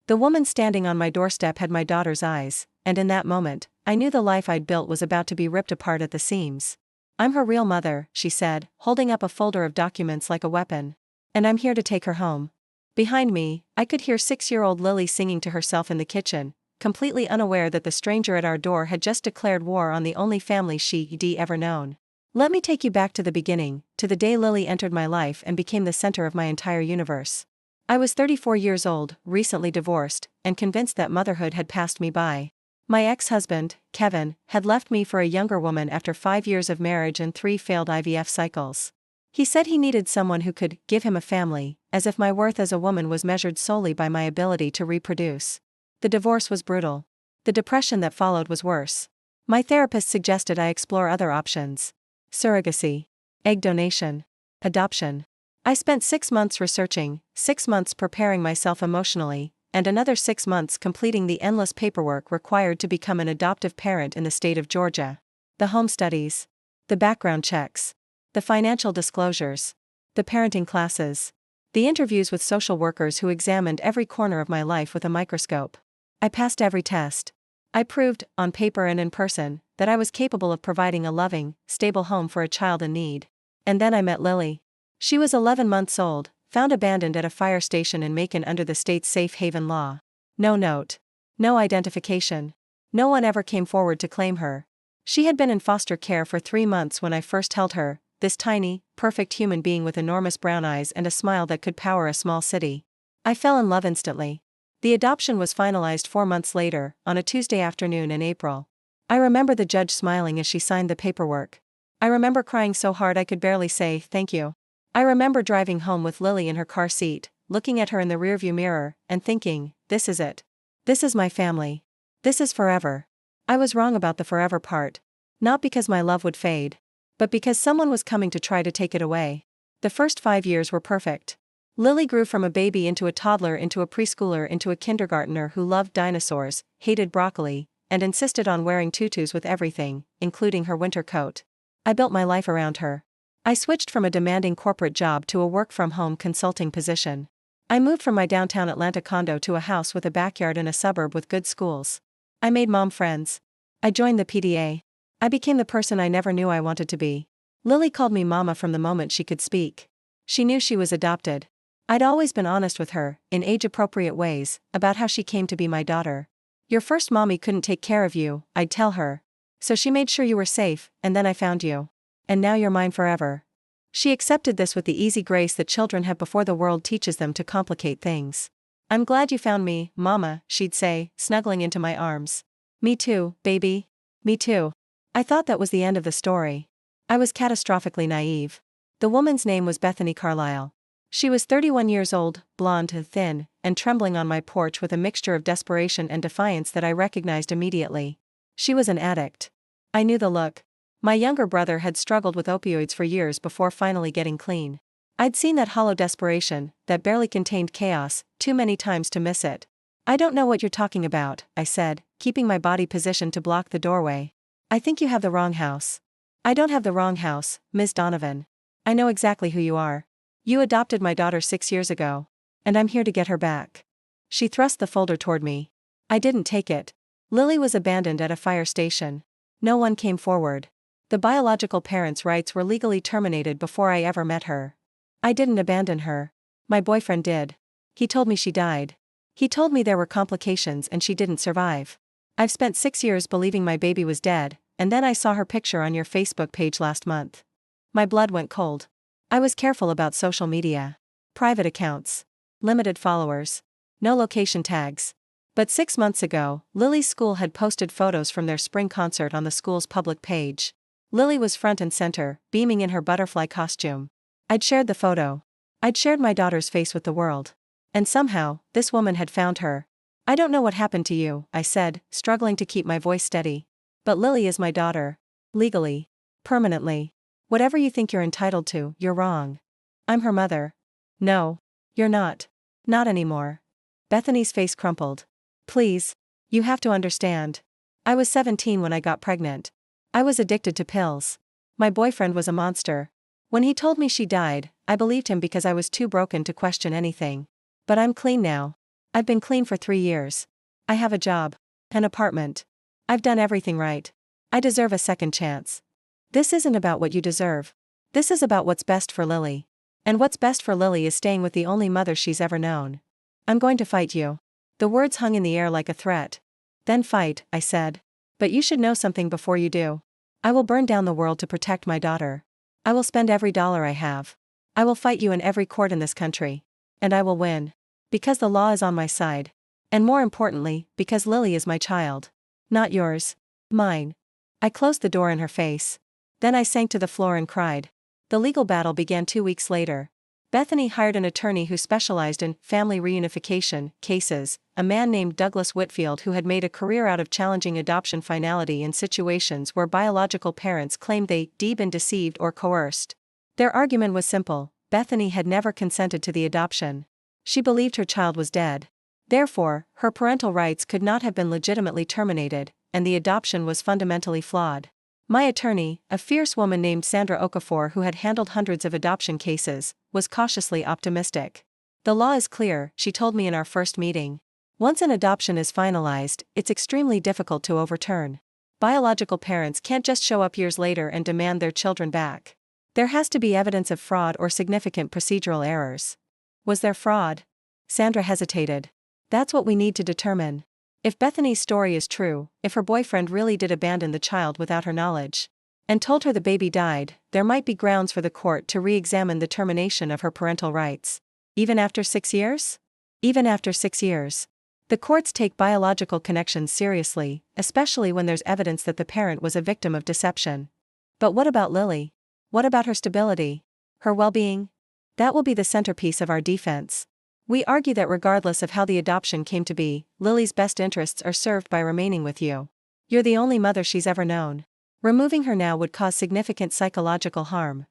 The woman standing on my doorstep had my daughter's eyes, and in that moment, I knew the life I'd built was about to be ripped apart at the seams. "I'm her real mother," she said, holding up a folder of documents like a weapon. "And I'm here to take her home." Behind me, I could hear 6-year-old Lily singing to herself in the kitchen, completely unaware that the stranger at our door had just declared war on the only family she'd ever known. Let me take you back to the beginning, to the day Lily entered my life and became the center of my entire universe. I was 34 years old, recently divorced, and convinced that motherhood had passed me by. My ex-husband, Kevin, had left me for a younger woman after 5 years of marriage and 3 failed IVF cycles. He said he needed someone who could give him a family, as if my worth as a woman was measured solely by my ability to reproduce. The divorce was brutal. The depression that followed was worse. My therapist suggested I explore other options. Surrogacy. Egg donation. Adoption. I spent 6 months researching, 6 months preparing myself emotionally, and another 6 months completing the endless paperwork required to become an adoptive parent in the state of Georgia. The home studies. The background checks. The financial disclosures. The parenting classes. The interviews with social workers who examined every corner of my life with a microscope. I passed every test. I proved, on paper and in person, that I was capable of providing a loving, stable home for a child in need. And then I met Lily. She was 11 months old, found abandoned at a fire station in Macon under the state's safe haven law. No note. No identification. No one ever came forward to claim her. She had been in foster care for 3 months when I first held her, this tiny, perfect human being with enormous brown eyes and a smile that could power a small city. I fell in love instantly. The adoption was finalized 4 months later, on a Tuesday afternoon in April. I remember the judge smiling as she signed the paperwork. I remember crying so hard I could barely say, "Thank you." I remember driving home with Lily in her car seat, looking at her in the rearview mirror, and thinking, "This is it. This is my family. This is forever." I was wrong about the forever part. Not because my love would fade, but because someone was coming to try to take it away. The first 5 years were perfect. Lily grew from a baby into a toddler into a preschooler into a kindergartner who loved dinosaurs, hated broccoli, and insisted on wearing tutus with everything, including her winter coat. I built my life around her. I switched from a demanding corporate job to a work-from-home consulting position. I moved from my downtown Atlanta condo to a house with a backyard in a suburb with good schools. I made mom friends. I joined the PDA. I became the person I never knew I wanted to be. Lily called me mama from the moment she could speak. She knew she was adopted. I'd always been honest with her, in age-appropriate ways, about how she came to be my daughter. "Your first mommy couldn't take care of you," I'd tell her. "So she made sure you were safe, and then I found you. And now you're mine forever." She accepted this with the easy grace that children have before the world teaches them to complicate things. "I'm glad you found me, Mama," she'd say, snuggling into my arms. "Me too, baby. Me too." I thought that was the end of the story. I was catastrophically naive. The woman's name was Bethany Carlisle. She was 31 years old, blonde and thin, and trembling on my porch with a mixture of desperation and defiance that I recognized immediately. She was an addict. I knew the look. My younger brother had struggled with opioids for years before finally getting clean. I'd seen that hollow desperation, that barely contained chaos, too many times to miss it. "I don't know what you're talking about," I said, keeping my body positioned to block the doorway. "I think you have the wrong house." "I don't have the wrong house, Ms. Donovan. I know exactly who you are. You adopted my daughter 6 years ago. And I'm here to get her back." She thrust the folder toward me. I didn't take it. Lily was abandoned at a fire station. No one came forward. The biological parents' rights were legally terminated before I ever met her. I didn't abandon her. My boyfriend did. He told me she died. He told me there were complications and she didn't survive. I've spent 6 years believing my baby was dead, and then I saw her picture on your Facebook page last month. My blood went cold. I was careful about social media. Private accounts. Limited followers. No location tags. But 6 months ago, Lily's school had posted photos from their spring concert on the school's public page. Lily was front and center, beaming in her butterfly costume. I'd shared the photo. I'd shared my daughter's face with the world. And somehow, this woman had found her. "I don't know what happened to you," I said, struggling to keep my voice steady. "But Lily is my daughter. Legally. Permanently. Whatever you think you're entitled to, you're wrong. I'm her mother." "No. You're not. Not anymore." Bethany's face crumpled. "Please. You have to understand. I was 17 when I got pregnant. I was addicted to pills. My boyfriend was a monster. When he told me she died, I believed him because I was too broken to question anything. But I'm clean now. I've been clean for 3 years. I have a job. An apartment. I've done everything right. I deserve a second chance. This isn't about what you deserve. This is about what's best for Lily. And what's best for Lily is staying with the only mother she's ever known. I'm going to fight you. The words hung in the air like a threat. Then fight, I said. But you should know something before you do. I will burn down the world to protect my daughter. I will spend every dollar I have. I will fight you in every court in this country. And I will win. Because the law is on my side. And more importantly, because Lily is my child. Not yours. Mine. I closed the door in her face. Then I sank to the floor and cried. The legal battle began 2 weeks later. Bethany hired an attorney who specialized in family reunification cases, a man named Douglas Whitfield who had made a career out of challenging adoption finality in situations where biological parents claimed they'd been deceived or coerced. Their argument was simple: Bethany had never consented to the adoption. She believed her child was dead. Therefore, her parental rights could not have been legitimately terminated, and the adoption was fundamentally flawed. My attorney, a fierce woman named Sandra Okafor who had handled hundreds of adoption cases, was cautiously optimistic. The law is clear, she told me in our first meeting. Once an adoption is finalized, it's extremely difficult to overturn. Biological parents can't just show up years later and demand their children back. There has to be evidence of fraud or significant procedural errors. Was there fraud? Sandra hesitated. That's what we need to determine. If Bethany's story is true, if her boyfriend really did abandon the child without her knowledge, and told her the baby died, there might be grounds for the court to re-examine the termination of her parental rights. Even after 6 years? Even after 6 years. The courts take biological connections seriously, especially when there's evidence that the parent was a victim of deception. But what about Lily? What about her stability? Her well-being? That will be the centerpiece of our defense. We argue that regardless of how the adoption came to be, Lily's best interests are served by remaining with you. You're the only mother she's ever known. Removing her now would cause significant psychological harm.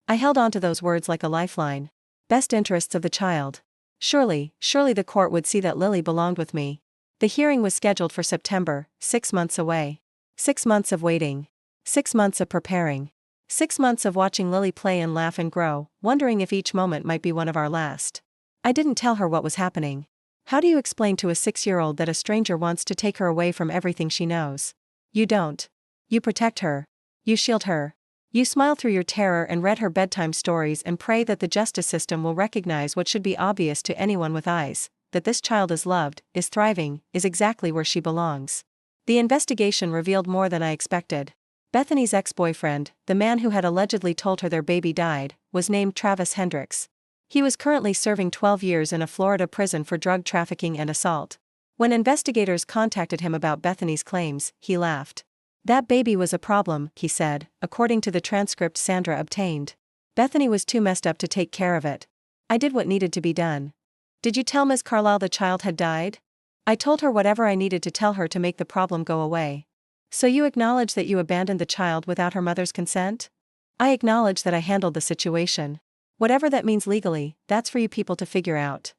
I held on to those words like a lifeline. Best interests of the child. Surely the court would see that Lily belonged with me. The hearing was scheduled for September, 6 months away. 6 months of waiting. 6 months of preparing. 6 months of watching Lily play and laugh and grow, wondering if each moment might be one of our last. I didn't tell her what was happening. How do you explain to a 6-year-old that a stranger wants to take her away from everything she knows? You don't. You protect her. You shield her. You smile through your terror and read her bedtime stories and pray that the justice system will recognize what should be obvious to anyone with eyes, that this child is loved, is thriving, is exactly where she belongs. The investigation revealed more than I expected. Bethany's ex-boyfriend, the man who had allegedly told her their baby died, was named Travis Hendricks. He was currently serving 12 years in a Florida prison for drug trafficking and assault. When investigators contacted him about Bethany's claims, he laughed. That baby was a problem, he said, according to the transcript Sandra obtained. Bethany was too messed up to take care of it. I did what needed to be done. Did you tell Ms. Carlisle the child had died? I told her whatever I needed to tell her to make the problem go away. So you acknowledge that you abandoned the child without her mother's consent? I acknowledge that I handled the situation. Whatever that means legally, that's for you people to figure out.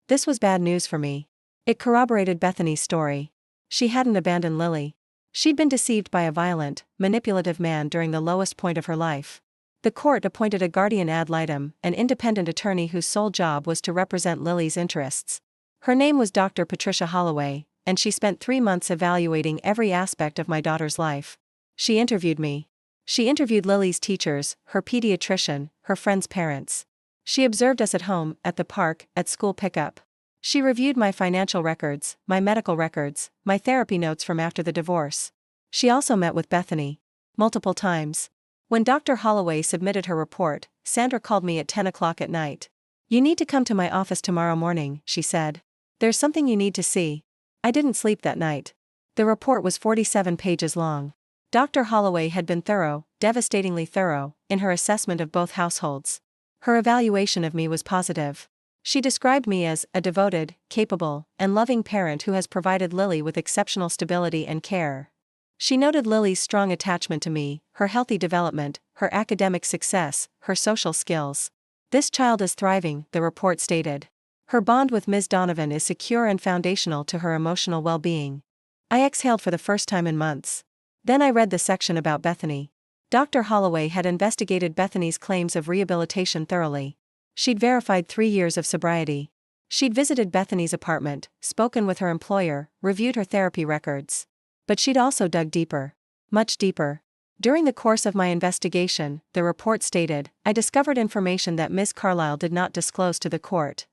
This was bad news for me. It corroborated Bethany's story. She hadn't abandoned Lily. She'd been deceived by a violent, manipulative man during the lowest point of her life. The court appointed a guardian ad litem, an independent attorney whose sole job was to represent Lily's interests. Her name was Dr. Patricia Holloway, and she spent 3 months evaluating every aspect of my daughter's life. She interviewed me. She interviewed Lily's teachers, her pediatrician, her friends' parents. She observed us at home, at the park, at school pickup. She reviewed my financial records, my medical records, my therapy notes from after the divorce. She also met with Bethany. Multiple times. When Dr. Holloway submitted her report, Sandra called me at 10 o'clock at night. You need to come to my office tomorrow morning, she said. There's something you need to see. I didn't sleep that night. The report was 47 pages long. Dr. Holloway had been thorough, devastatingly thorough, in her assessment of both households. Her evaluation of me was positive. She described me as a devoted, capable, and loving parent who has provided Lily with exceptional stability and care. She noted Lily's strong attachment to me, her healthy development, her academic success, her social skills. This child is thriving, the report stated. Her bond with Ms. Donovan is secure and foundational to her emotional well-being. I exhaled for the first time in months. Then I read the section about Bethany. Dr. Holloway had investigated Bethany's claims of rehabilitation thoroughly. She'd verified 3 years of sobriety. She'd visited Bethany's apartment, spoken with her employer, reviewed her therapy records. But she'd also dug deeper. Much deeper. During the course of my investigation, the report stated, I discovered information that Ms. Carlisle did not disclose to the court.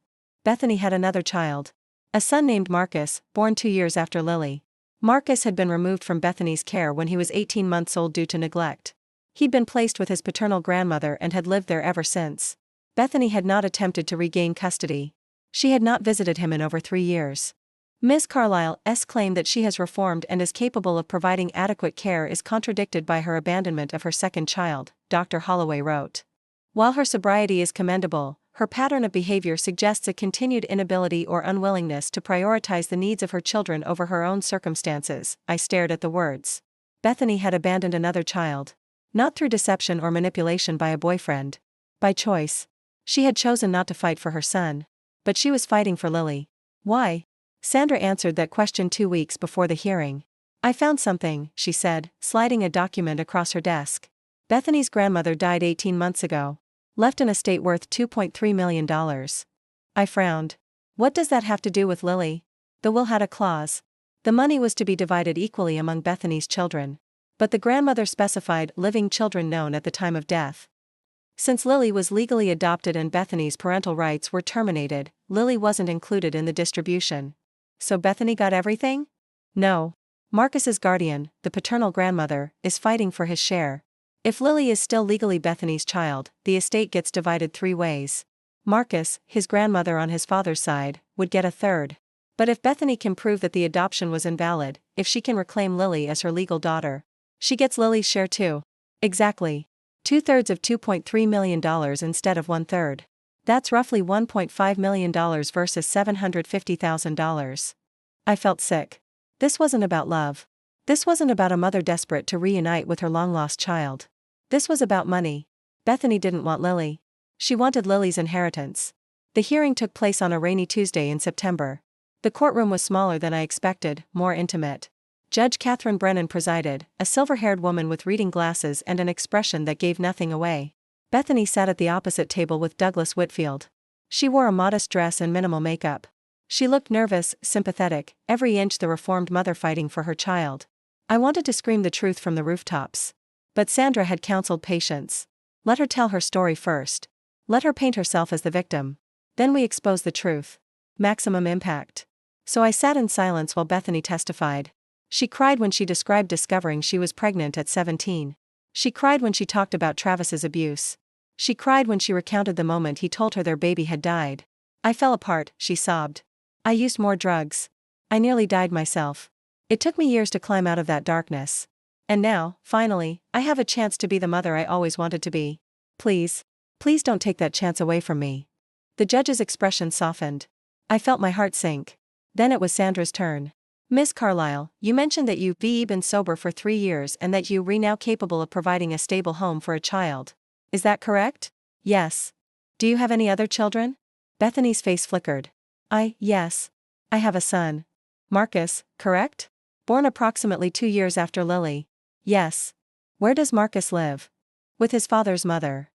Bethany had another child. A son named Marcus, born 2 years after Lily. Marcus had been removed from Bethany's care when he was 18 months old due to neglect. He'd been placed with his paternal grandmother and had lived there ever since. Bethany had not attempted to regain custody. She had not visited him in over 3 years. Ms. Carlisle's claim that she has reformed and is capable of providing adequate care is contradicted by her abandonment of her second child, Dr. Holloway wrote. While her sobriety is commendable, her pattern of behavior suggests a continued inability or unwillingness to prioritize the needs of her children over her own circumstances. I stared at the words. Bethany had abandoned another child. Not through deception or manipulation by a boyfriend. By choice. She had chosen not to fight for her son. But she was fighting for Lily. Why? Sandra answered that question 2 weeks before the hearing. I found something, she said, sliding a document across her desk. Bethany's grandmother died 18 months ago. Left an estate worth $2.3 million. I frowned. What does that have to do with Lily? The will had a clause. The money was to be divided equally among Bethany's children. But the grandmother specified living children known at the time of death. Since Lily was legally adopted and Bethany's parental rights were terminated, Lily wasn't included in the distribution. So Bethany got everything? No. Marcus's guardian, the paternal grandmother, is fighting for his share. If Lily is still legally Bethany's child, the estate gets divided 3 ways. Marcus, his grandmother on his father's side, would get a third. But if Bethany can prove that the adoption was invalid, if she can reclaim Lily as her legal daughter, she gets Lily's share too. Exactly. 2/3 of $2.3 million instead of 1/3. That's roughly $1.5 million versus $750,000. I felt sick. This wasn't about love. This wasn't about a mother desperate to reunite with her long-lost child. This was about money. Bethany didn't want Lily. She wanted Lily's inheritance. The hearing took place on a rainy Tuesday in September. The courtroom was smaller than I expected, more intimate. Judge Catherine Brennan presided, a silver-haired woman with reading glasses and an expression that gave nothing away. Bethany sat at the opposite table with Douglas Whitfield. She wore a modest dress and minimal makeup. She looked nervous, sympathetic, every inch the reformed mother fighting for her child. I wanted to scream the truth from the rooftops. But Sandra had counseled patience. Let her tell her story first. Let her paint herself as the victim. Then we expose the truth. Maximum impact. So I sat in silence while Bethany testified. She cried when she described discovering she was pregnant at 17. She cried when she talked about Travis's abuse. She cried when she recounted the moment he told her their baby had died. I fell apart, she sobbed. I used more drugs. I nearly died myself. It took me years to climb out of that darkness. And now, finally, I have a chance to be the mother I always wanted to be. Please. Please don't take that chance away from me. The judge's expression softened. I felt my heart sink. Then it was Sandra's turn. Miss Carlisle, you mentioned that you've been sober for 3 years and that you are now capable of providing a stable home for a child. Is that correct? Yes. Do you have any other children? Bethany's face flickered. Yes. I have a son. Marcus, correct? Born approximately 2 years after Lily. Yes. Where does Marcus live? With his father's mother.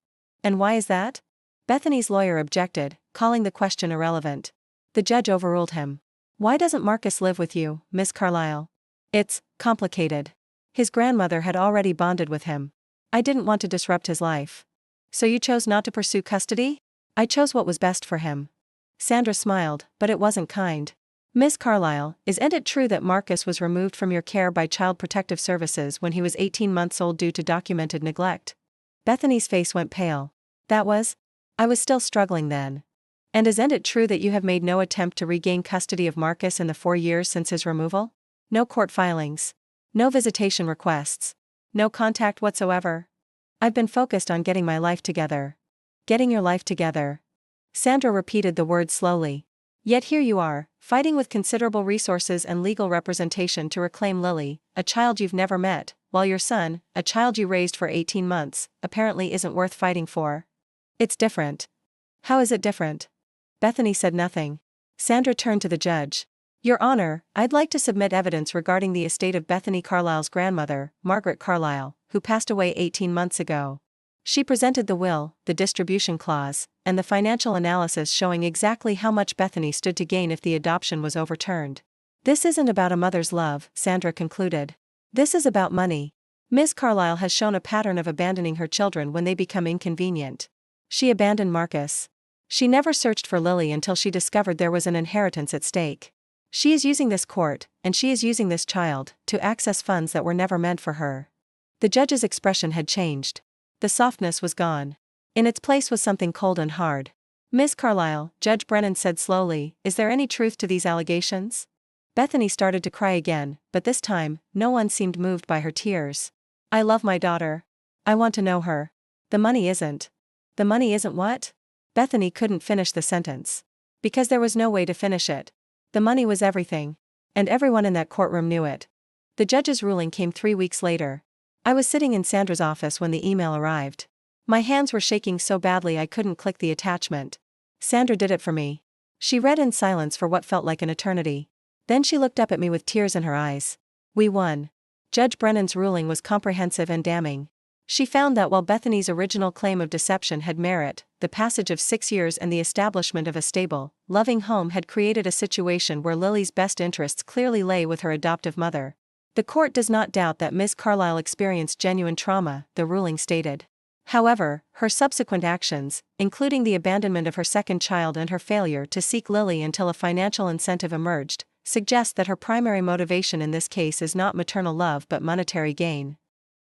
And why is that? Bethany's lawyer objected, calling the question irrelevant. The judge overruled him. Why doesn't Marcus live with you, Miss Carlisle? It's complicated. His grandmother had already bonded with him. I didn't want to disrupt his life. So you chose not to pursue custody? I chose what was best for him. Sandra smiled, but it wasn't kind. Miss Carlisle, isn't it true that Marcus was removed from your care by Child Protective Services when he was 18 months old due to documented neglect? Bethany's face went pale. I was still struggling then. And isn't it true that you have made no attempt to regain custody of Marcus in the 4 years since his removal? No court filings. No visitation requests. No contact whatsoever. I've been focused on getting my life together. Getting your life together. Sandra repeated the words slowly. Yet here you are, fighting with considerable resources and legal representation to reclaim Lily, a child you've never met, while your son, a child you raised for 18 months, apparently isn't worth fighting for. It's different. How is it different? Bethany said nothing. Sandra turned to the judge. Your Honor, I'd like to submit evidence regarding the estate of Bethany Carlisle's grandmother, Margaret Carlisle, who passed away 18 months ago. She presented the will, the distribution clause, and the financial analysis showing exactly how much Bethany stood to gain if the adoption was overturned. This isn't about a mother's love, Sandra concluded. This is about money. Ms. Carlyle has shown a pattern of abandoning her children when they become inconvenient. She abandoned Marcus. She never searched for Lily until she discovered there was an inheritance at stake. She is using this court, and she is using this child, to access funds that were never meant for her. The judge's expression had changed. The softness was gone. In its place was something cold and hard. Ms. Carlyle, Judge Brennan said slowly, is there any truth to these allegations? Bethany started to cry again, but this time, no one seemed moved by her tears. I love my daughter. I want to know her. The money isn't. The money isn't what? Bethany couldn't finish the sentence. Because there was no way to finish it. The money was everything. And everyone in that courtroom knew it. The judge's ruling came 3 weeks later. I was sitting in Sandra's office when the email arrived. My hands were shaking so badly I couldn't click the attachment. Sandra did it for me. She read in silence for what felt like an eternity. Then she looked up at me with tears in her eyes. We won. Judge Brennan's ruling was comprehensive and damning. She found that while Bethany's original claim of deception had merit, the passage of 6 years and the establishment of a stable, loving home had created a situation where Lily's best interests clearly lay with her adoptive mother. The court does not doubt that Ms. Carlyle experienced genuine trauma, the ruling stated. However, her subsequent actions, including the abandonment of her second child and her failure to seek Lily until a financial incentive emerged, suggest that her primary motivation in this case is not maternal love but monetary gain.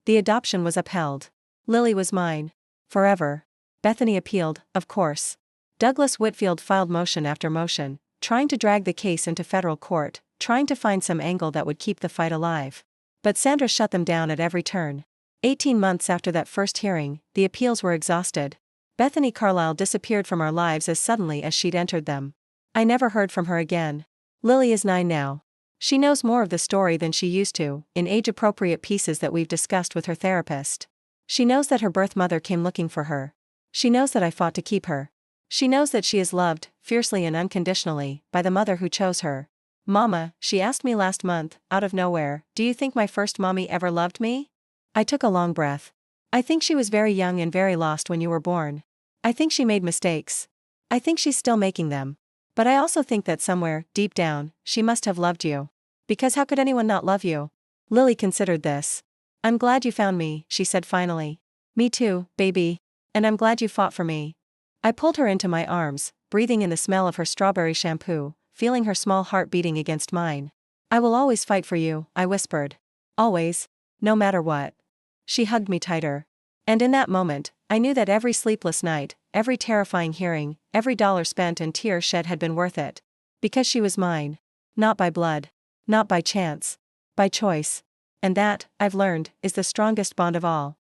The adoption was upheld. Lily was mine. Forever. Bethany appealed, of course. Douglas Whitfield filed motion after motion, trying to drag the case into federal court, trying to find some angle that would keep the fight alive. But Sandra shut them down at every turn. 18 months after that first hearing, the appeals were exhausted. Bethany Carlyle disappeared from our lives as suddenly as she'd entered them. I never heard from her again. Lily is 9 now. She knows more of the story than she used to, in age-appropriate pieces that we've discussed with her therapist. She knows that her birth mother came looking for her. She knows that I fought to keep her. She knows that she is loved, fiercely and unconditionally, by the mother who chose her. Mama, she asked me last month, out of nowhere, do you think my first mommy ever loved me? I took a long breath. I think she was very young and very lost when you were born. I think she made mistakes. I think she's still making them. But I also think that somewhere, deep down, she must have loved you. Because how could anyone not love you? Lily considered this. I'm glad you found me, she said finally. Me too, baby. And I'm glad you fought for me. I pulled her into my arms, breathing in the smell of her strawberry shampoo, feeling her small heart beating against mine. I will always fight for you, I whispered. Always. No matter what. She hugged me tighter. And in that moment, I knew that every sleepless night, every terrifying hearing, every dollar spent and tear shed had been worth it. Because she was mine. Not by blood. Not by chance. By choice. And that, I've learned, is the strongest bond of all.